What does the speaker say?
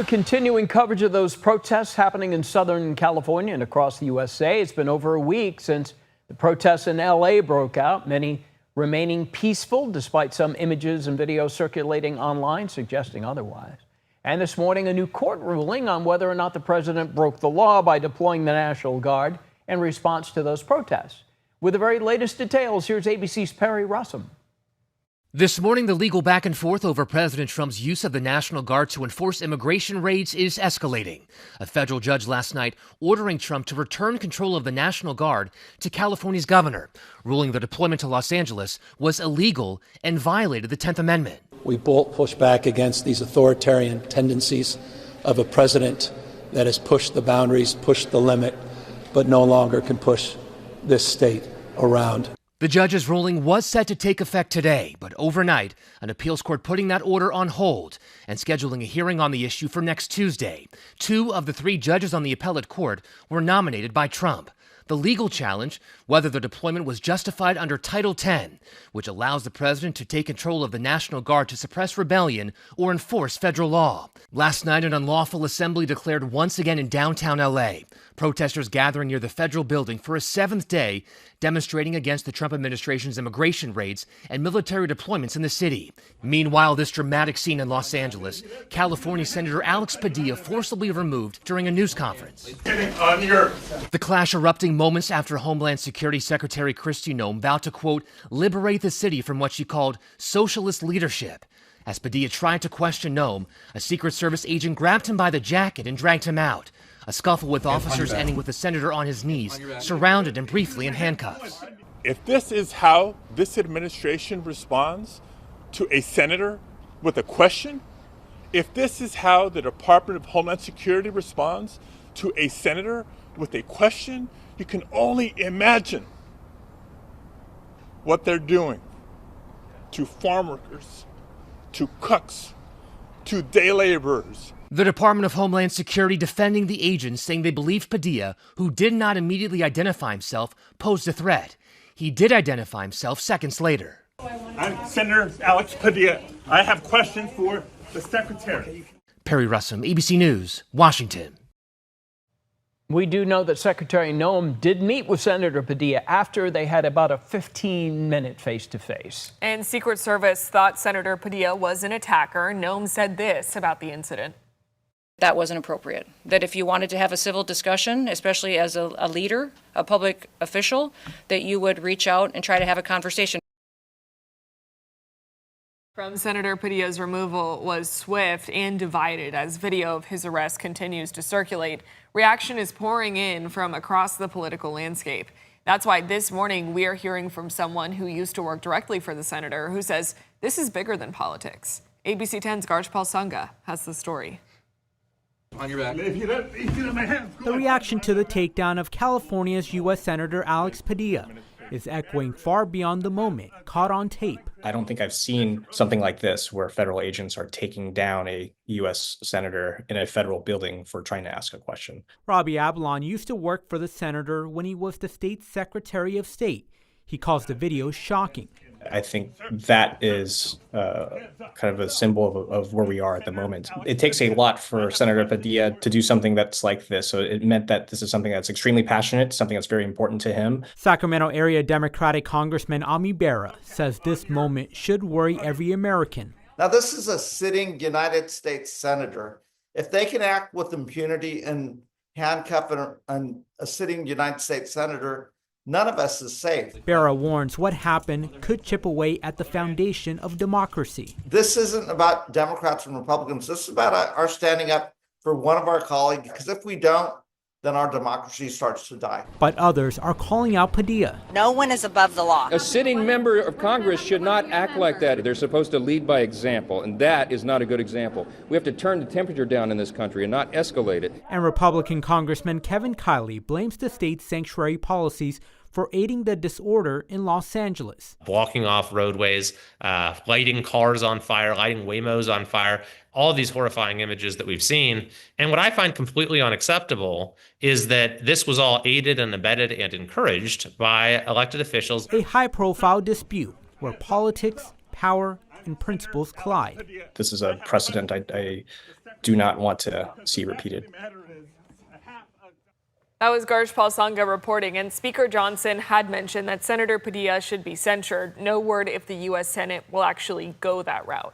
Continuing coverage of those protests happening in Southern California and across the USA. It's been over a week since the protests in LA broke out, many remaining peaceful despite some images and videos circulating online suggesting otherwise. And this morning, a new court ruling on whether or not the president broke the law by deploying the National Guard in response to those protests. With the very latest details, here's ABC's Perry Russum. This morning, the legal back and forth over President Trump's use of the National Guard to enforce immigration raids is escalating. A federal judge last night ordering Trump to return control of the National Guard to California's governor, ruling the deployment to Los Angeles was illegal and violated the 10th Amendment. We both push back against these authoritarian tendencies of a president that has pushed the boundaries, pushed the limit, but no longer can push this state around. The judge's ruling was set to take effect today, but overnight, an appeals court putting that order on hold and scheduling a hearing on the issue for next Tuesday. 2 of the 3 judges on the appellate court were nominated by Trump. The legal challenge, whether the deployment was justified under Title 10, which allows the president to take control of the National Guard to suppress rebellion or enforce federal law. Last night, an unlawful assembly declared once again in downtown LA. Protesters gathering near the federal building for a 7th day, demonstrating against the Trump administration's immigration raids and military deployments in the city. Meanwhile, this dramatic scene in Los Angeles, California Senator Alex Padilla forcibly removed during a news conference. The clash erupting moments after Homeland Security Secretary Kristi Noem vowed to, quote, liberate the city from what she called socialist leadership. As Padilla tried to question Noem, a Secret Service agent grabbed him by the jacket and dragged him out. A scuffle with officers ending with the senator on his knees, surrounded and briefly in handcuffs. If this is how this administration responds to a senator with a question, if this is how the Department of Homeland Security responds to a senator with a question, you can only imagine what they're doing to farm workers, to cooks, to day laborers. The Department of Homeland Security defending the agents, saying they believed Padilla, who did not immediately identify himself, posed a threat. He did identify himself seconds later. I'm Senator Alex Padilla. I have questions for the secretary. Perry Russum, ABC News, Washington. We do know that Secretary Noem did meet with Senator Padilla after they had about a 15-minute face-to-face. And Secret Service thought Senator Padilla was an attacker. Noem said this about the incident. That wasn't appropriate. That if you wanted to have a civil discussion, especially as a leader, a public official, that you would reach out and try to have a conversation. From Senator Padilla's removal was swift and divided as video of his arrest continues to circulate. Reaction is pouring in from across the political landscape. That's why this morning we are hearing from someone who used to work directly for the senator who says this is bigger than politics. ABC 10's Garjpal Sangha has the story. On your back. The reaction to the takedown of California's U.S. Senator Alex Padilla is echoing far beyond the moment caught on tape. I don't think I've seen something like this where federal agents are taking down a U.S. senator in a federal building for trying to ask a question. Robbie Abalon used to work for the senator when he was the state's Secretary of State. He calls the video shocking. I think that is kind of a symbol of where we are at the moment. It takes a lot for Senator Padilla to do something that's like this. So it meant that this is something that's extremely passionate, something that's very important to him. Sacramento area Democratic Congressman Ami Bera says this moment should worry every American. Now, this is a sitting United States senator. If they can act with impunity and handcuff a sitting United States senator, none of us is safe. Bera warns what happened could chip away at the foundation of democracy. This isn't about Democrats and Republicans. This is about our standing up for one of our colleagues, because if we don't, then our democracy starts to die. But others are calling out Padilla. No one is above the law. A sitting member of Congress should not act like that. They're supposed to lead by example, and that is not a good example. We have to turn the temperature down in this country and not escalate it. And Republican Congressman Kevin Kiley blames the state's sanctuary policies for aiding the disorder in Los Angeles. Blocking off roadways, lighting cars on fire, lighting Waymos on fire, all of these horrifying images that we've seen. And what I find completely unacceptable is that this was all aided and abetted and encouraged by elected officials. A high-profile dispute where politics, power, and principles collide. This is a precedent I do not want to see repeated. That was Garshpal Sangha reporting, and Speaker Johnson had mentioned that Senator Padilla should be censured. No word if the U.S. Senate will actually go that route.